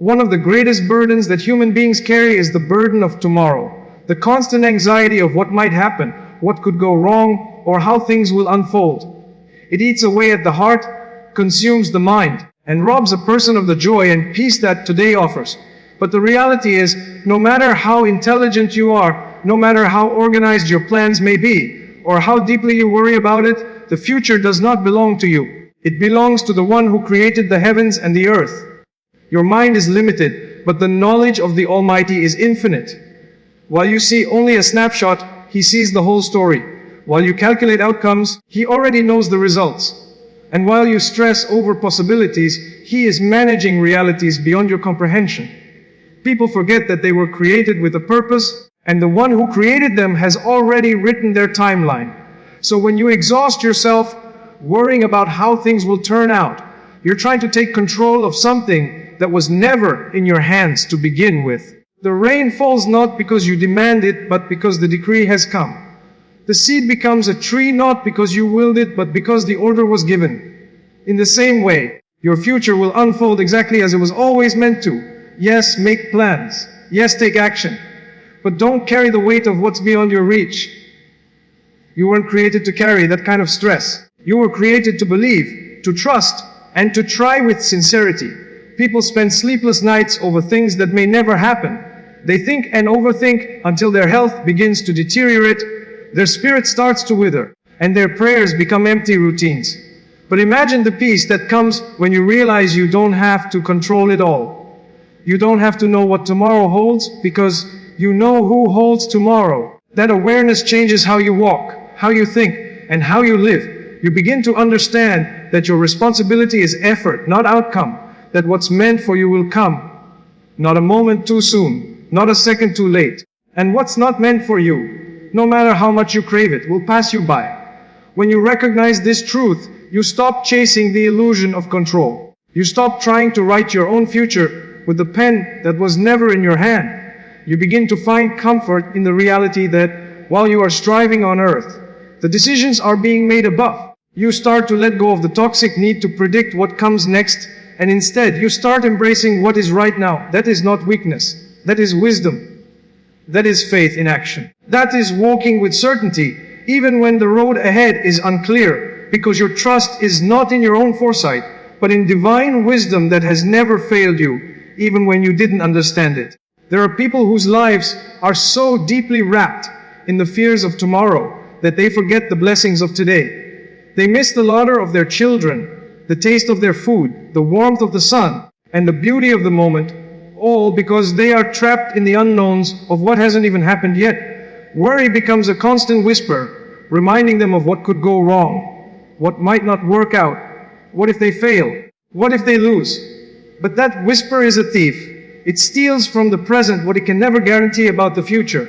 One of the greatest burdens that human beings carry is the burden of tomorrow. The constant anxiety of what might happen, what could go wrong, or how things will unfold. It eats away at the heart, consumes the mind, and robs a person of the joy and peace that today offers. But the reality is, no matter how intelligent you are, no matter how organized your plans may be, or how deeply you worry about it, the future does not belong to you. It belongs to the one who created the heavens and the earth. Your mind is limited, but the knowledge of the Almighty is infinite. While you see only a snapshot, He sees the whole story. While you calculate outcomes, He already knows the results. And while you stress over possibilities, He is managing realities beyond your comprehension. People forget that they were created with a purpose, and the one who created them has already written their timeline. So when you exhaust yourself worrying about how things will turn out, you're trying to take control of something that was never in your hands to begin with. The rain falls not because you demand it, but because the decree has come. The seed becomes a tree not because you willed it, but because the order was given. In the same way, your future will unfold exactly as it was always meant to. Yes, make plans. Yes, take action. But don't carry the weight of what's beyond your reach. You weren't created to carry that kind of stress. You were created to believe, to trust, and to try with sincerity. People spend sleepless nights over things that may never happen. They think and overthink until their health begins to deteriorate, their spirit starts to wither, and their prayers become empty routines. But imagine the peace that comes when you realize you don't have to control it all. You don't have to know what tomorrow holds, because you know who holds tomorrow. That awareness changes how you walk, how you think, and how you live. You begin to understand that your responsibility is effort, not outcome. That what's meant for you will come. Not a moment too soon, not a second too late. And what's not meant for you, no matter how much you crave it, will pass you by. When you recognize this truth, you stop chasing the illusion of control. You stop trying to write your own future with the pen that was never in your hand. You begin to find comfort in the reality that while you are striving on earth, the decisions are being made above. You start to let go of the toxic need to predict what comes next, and instead you start embracing what is right now. That is not weakness. That is wisdom. That is faith in action. That is walking with certainty, even when the road ahead is unclear, because your trust is not in your own foresight, but in divine wisdom that has never failed you, even when you didn't understand it. There are people whose lives are so deeply wrapped in the fears of tomorrow that they forget the blessings of today. They miss the laughter of their children, the taste of their food, the warmth of the sun, and the beauty of the moment, all because they are trapped in the unknowns of what hasn't even happened yet. Worry becomes a constant whisper, reminding them of what could go wrong, what might not work out, what if they fail, what if they lose. But that whisper is a thief. It steals from the present what it can never guarantee about the future.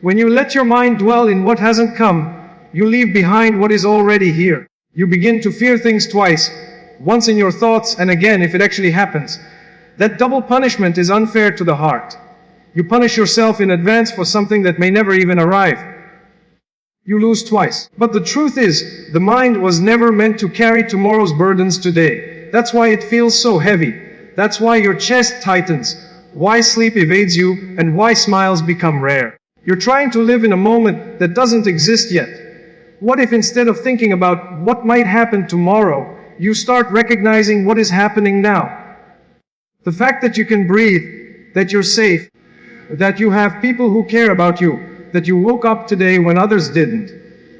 When you let your mind dwell in what hasn't come, you leave behind what is already here. You begin to fear things twice, once in your thoughts and again if it actually happens. That double punishment is unfair to the heart. You punish yourself in advance for something that may never even arrive. You lose twice. But the truth is, the mind was never meant to carry tomorrow's burdens today. That's why it feels so heavy. That's why your chest tightens, why sleep evades you, and why smiles become rare. You're trying to live in a moment that doesn't exist yet. What if instead of thinking about what might happen tomorrow, you start recognizing what is happening now? The fact that you can breathe, that you're safe, that you have people who care about you, that you woke up today when others didn't.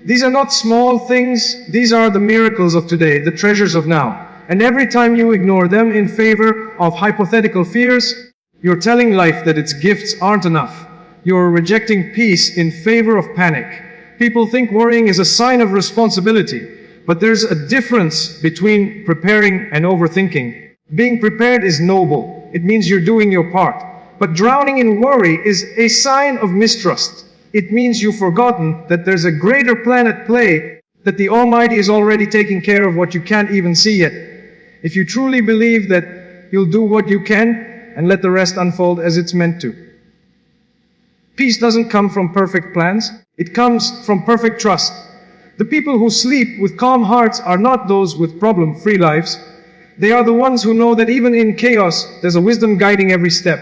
These are not small things, these are the miracles of today, the treasures of now. And every time you ignore them in favor of hypothetical fears, you're telling life that its gifts aren't enough. You're rejecting peace in favor of panic. People think worrying is a sign of responsibility, but there's a difference between preparing and overthinking. Being prepared is noble. It means you're doing your part. But drowning in worry is a sign of mistrust. It means you've forgotten that there's a greater plan at play, that the Almighty is already taking care of what you can't even see yet. If you truly believe that you'll do what you can and let the rest unfold as it's meant to. Peace doesn't come from perfect plans. It comes from perfect trust. The people who sleep with calm hearts are not those with problem-free lives. They are the ones who know that even in chaos, there's a wisdom guiding every step.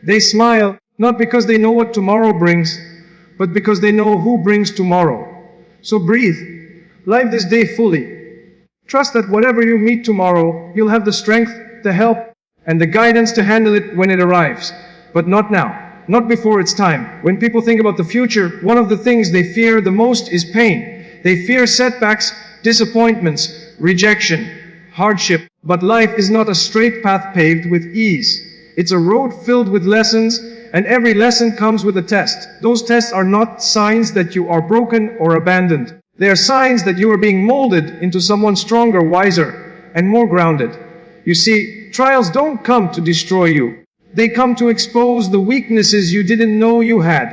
They smile, not because they know what tomorrow brings, but because they know who brings tomorrow. So breathe. Live this day fully. Trust that whatever you meet tomorrow, you'll have the strength, the help, and the guidance to handle it when it arrives. But not now. Not before it's time. When people think about the future, one of the things they fear the most is pain. They fear setbacks, disappointments, rejection, hardship. But life is not a straight path paved with ease. It's a road filled with lessons, and every lesson comes with a test. Those tests are not signs that you are broken or abandoned. They are signs that you are being molded into someone stronger, wiser, and more grounded. You see, trials don't come to destroy you. They come to expose the weaknesses you didn't know you had,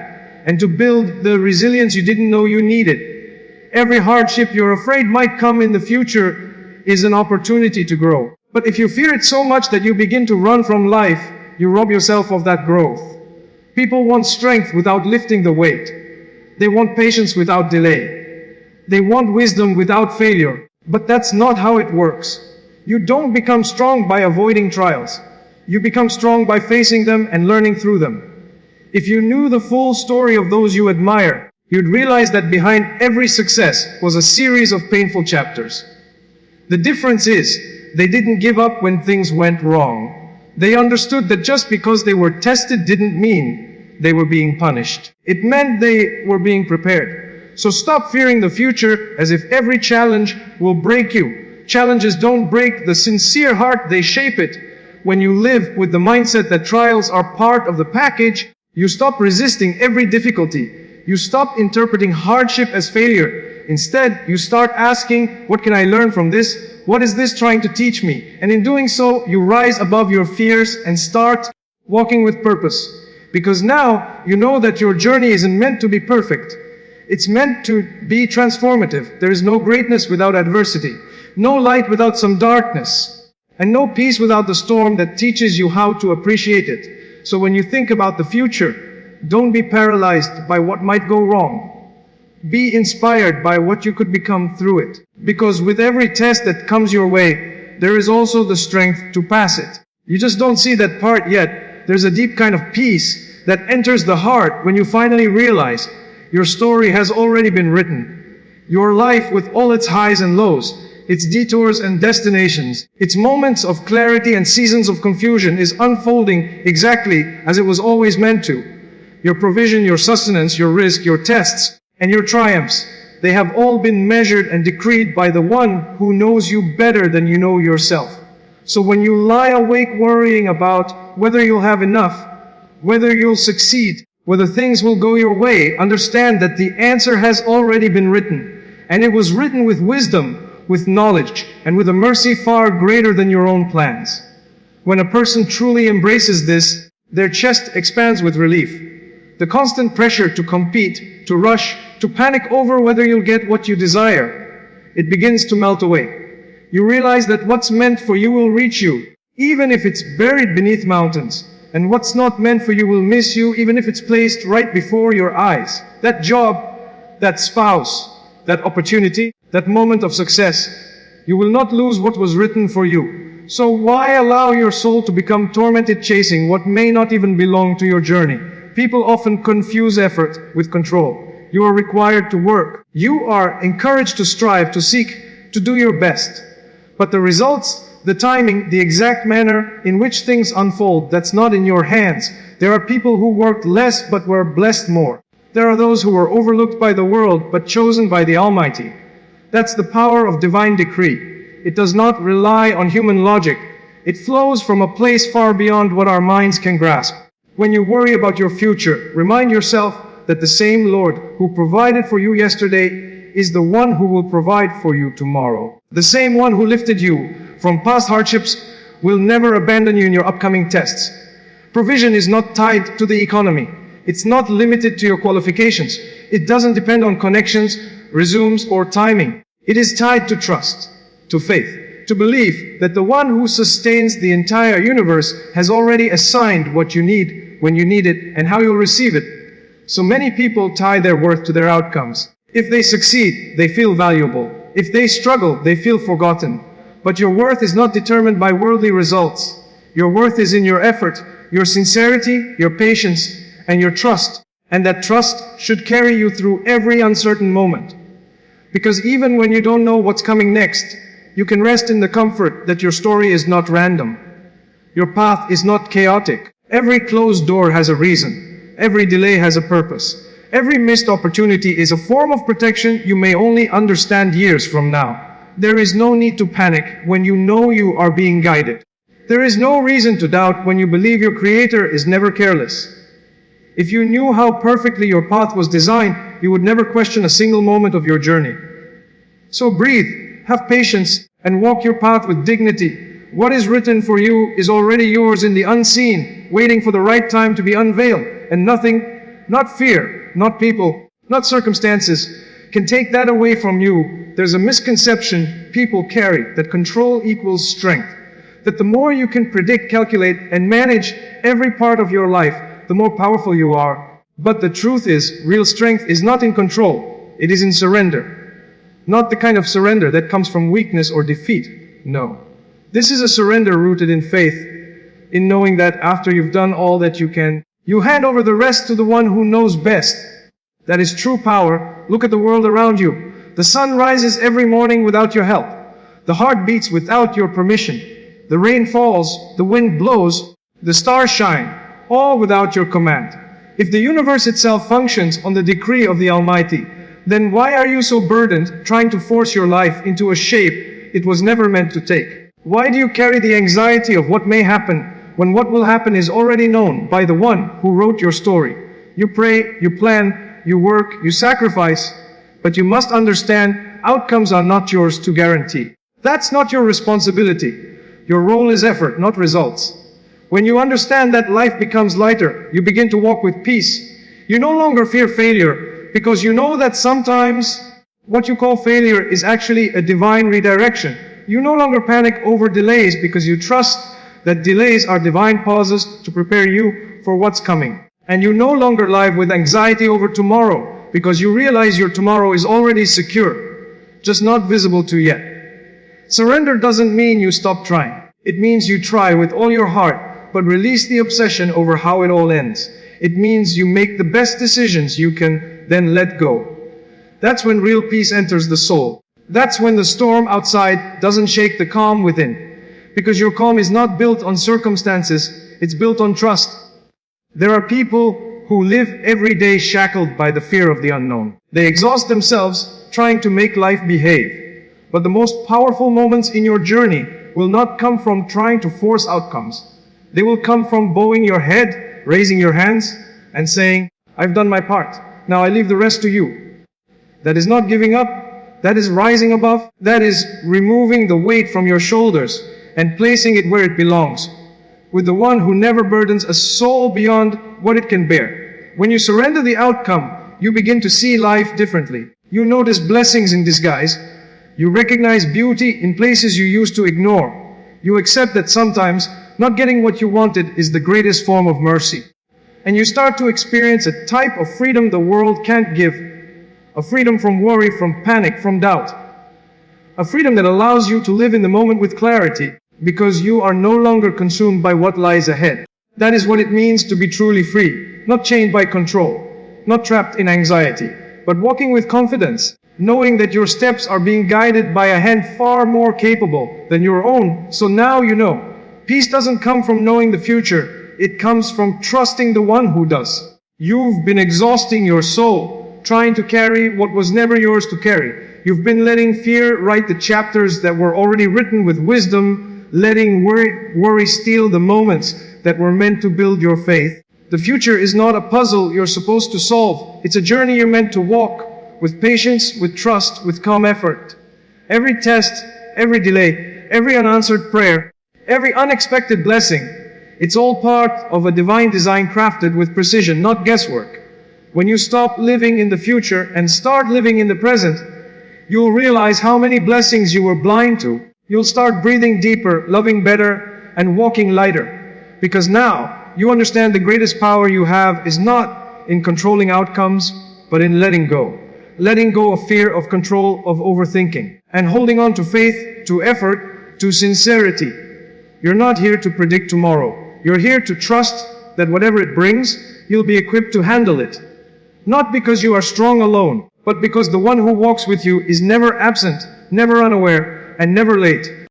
and to build the resilience you didn't know you needed. Every hardship you're afraid might come in the future is an opportunity to grow. But if you fear it so much that you begin to run from life, you rob yourself of that growth. People want strength without lifting the weight. They want patience without delay. They want wisdom without failure. But that's not how it works. You don't become strong by avoiding trials. You become strong by facing them and learning through them. If you knew the full story of those you admire, you'd realize that behind every success was a series of painful chapters. The difference is, they didn't give up when things went wrong. They understood that just because they were tested didn't mean they were being punished. It meant they were being prepared. So stop fearing the future as if every challenge will break you. Challenges don't break the sincere heart, they shape it. When you live with the mindset that trials are part of the package, you stop resisting every difficulty. You stop interpreting hardship as failure. Instead, you start asking, what can I learn from this? What is this trying to teach me? And in doing so, you rise above your fears and start walking with purpose. Because now, you know that your journey isn't meant to be perfect. It's meant to be transformative. There is no greatness without adversity, no light without some darkness, and no peace without the storm that teaches you how to appreciate it. So when you think about the future, don't be paralyzed by what might go wrong. Be inspired by what you could become through it. Because with every test that comes your way, there is also the strength to pass it. You just don't see that part yet. There's a deep kind of peace that enters the heart when you finally realize your story has already been written. Your life with all its highs and lows, its detours and destinations, its moments of clarity and seasons of confusion is unfolding exactly as it was always meant to. Your provision, your sustenance, your risk, your tests, and your triumphs, they have all been measured and decreed by the one who knows you better than you know yourself. So when you lie awake worrying about whether you'll have enough, whether you'll succeed, whether things will go your way, understand that the answer has already been written. And it was written with wisdom, with knowledge, and with a mercy far greater than your own plans. When a person truly embraces this, their chest expands with relief. The constant pressure to compete, to rush, to panic over whether you'll get what you desire, it begins to melt away. You realize that what's meant for you will reach you, even if it's buried beneath mountains. And what's not meant for you will miss you, even if it's placed right before your eyes. That job, that spouse, that opportunity, that moment of success, you will not lose what was written for you. So why allow your soul to become tormented chasing what may not even belong to your journey? People often confuse effort with control. You are required to work. You are encouraged to strive, to seek, to do your best. But the results, the timing, the exact manner in which things unfold, that's not in your hands. There are people who worked less but were blessed more. There are those who were overlooked by the world but chosen by the Almighty. That's the power of divine decree. It does not rely on human logic. It flows from a place far beyond what our minds can grasp. When you worry about your future, remind yourself that the same Lord who provided for you yesterday is the one who will provide for you tomorrow. The same one who lifted you from past hardships will never abandon you in your upcoming tests. Provision is not tied to the economy. It's not limited to your qualifications. It doesn't depend on connections, resumes, or timing. It is tied to trust, to faith, to belief that the one who sustains the entire universe has already assigned what you need, when you need it, and how you'll receive it. So many people tie their worth to their outcomes. If they succeed, they feel valuable. If they struggle, they feel forgotten. But your worth is not determined by worldly results. Your worth is in your effort, your sincerity, your patience, and your trust. And that trust should carry you through every uncertain moment. Because even when you don't know what's coming next, you can rest in the comfort that your story is not random. Your path is not chaotic. Every closed door has a reason. Every delay has a purpose. Every missed opportunity is a form of protection you may only understand years from now. There is no need to panic when you know you are being guided. There is no reason to doubt when you believe your Creator is never careless. If you knew how perfectly your path was designed, you would never question a single moment of your journey. So breathe, have patience, and walk your path with dignity. What is written for you is already yours in the unseen, waiting for the right time to be unveiled, and nothing, not fear, not people, not circumstances, can take that away from you. There's a misconception people carry that control equals strength, that the more you can predict, calculate, and manage every part of your life, the more powerful you are. But the truth is, real strength is not in control, it is in surrender. Not the kind of surrender that comes from weakness or defeat. No. This is a surrender rooted in faith, in knowing that after you've done all that you can, you hand over the rest to the one who knows best. That is true power. Look at the world around you. The sun rises every morning without your help. The heart beats without your permission. The rain falls, the wind blows, the stars shine, all without your command. If the universe itself functions on the decree of the Almighty, then why are you so burdened trying to force your life into a shape it was never meant to take? Why do you carry the anxiety of what may happen when what will happen is already known by the one who wrote your story? You pray, you plan, you work, you sacrifice, but you must understand outcomes are not yours to guarantee. That's not your responsibility. Your role is effort, not results. When you understand that, life becomes lighter. You begin to walk with peace. You no longer fear failure because you know that sometimes what you call failure is actually a divine redirection. You no longer panic over delays because you trust that delays are divine pauses to prepare you for what's coming. And you no longer live with anxiety over tomorrow because you realize your tomorrow is already secure, just not visible to yet. Surrender doesn't mean you stop trying. It means you try with all your heart, but release the obsession over how it all ends. It means you make the best decisions you can, then let go. That's when real peace enters the soul. That's when the storm outside doesn't shake the calm within. Because your calm is not built on circumstances, it's built on trust. There are people who live every day shackled by the fear of the unknown. They exhaust themselves trying to make life behave. But the most powerful moments in your journey will not come from trying to force outcomes. They will come from bowing your head, raising your hands, and saying, I've done my part. Now I leave the rest to you. That is not giving up. That is rising above. That is removing the weight from your shoulders and placing it where it belongs, with the one who never burdens a soul beyond what it can bear. When you surrender the outcome, you begin to see life differently. You notice blessings in disguise. You recognize beauty in places you used to ignore. You accept that sometimes not getting what you wanted is the greatest form of mercy. And you start to experience a type of freedom the world can't give. A freedom from worry, from panic, from doubt. A freedom that allows you to live in the moment with clarity, because you are no longer consumed by what lies ahead. That is what it means to be truly free, not chained by control, not trapped in anxiety, but walking with confidence, knowing that your steps are being guided by a hand far more capable than your own. So now you know. Peace doesn't come from knowing the future. It comes from trusting the one who does. You've been exhausting your soul, trying to carry what was never yours to carry. You've been letting fear write the chapters that were already written with wisdom, letting worry steal the moments that were meant to build your faith. The future is not a puzzle you're supposed to solve. It's a journey you're meant to walk, with patience, with trust, with calm effort. Every test, every delay, every unanswered prayer, every unexpected blessing, it's all part of a divine design crafted with precision, not guesswork. When you stop living in the future and start living in the present, you'll realize how many blessings you were blind to. You'll start breathing deeper, loving better, and walking lighter. Because now, you understand the greatest power you have is not in controlling outcomes, but in letting go. Letting go of fear, of control, of overthinking. And holding on to faith, to effort, to sincerity. You're not here to predict tomorrow. You're here to trust that whatever it brings, you'll be equipped to handle it. Not because you are strong alone, but because the one who walks with you is never absent, never unaware, and never late.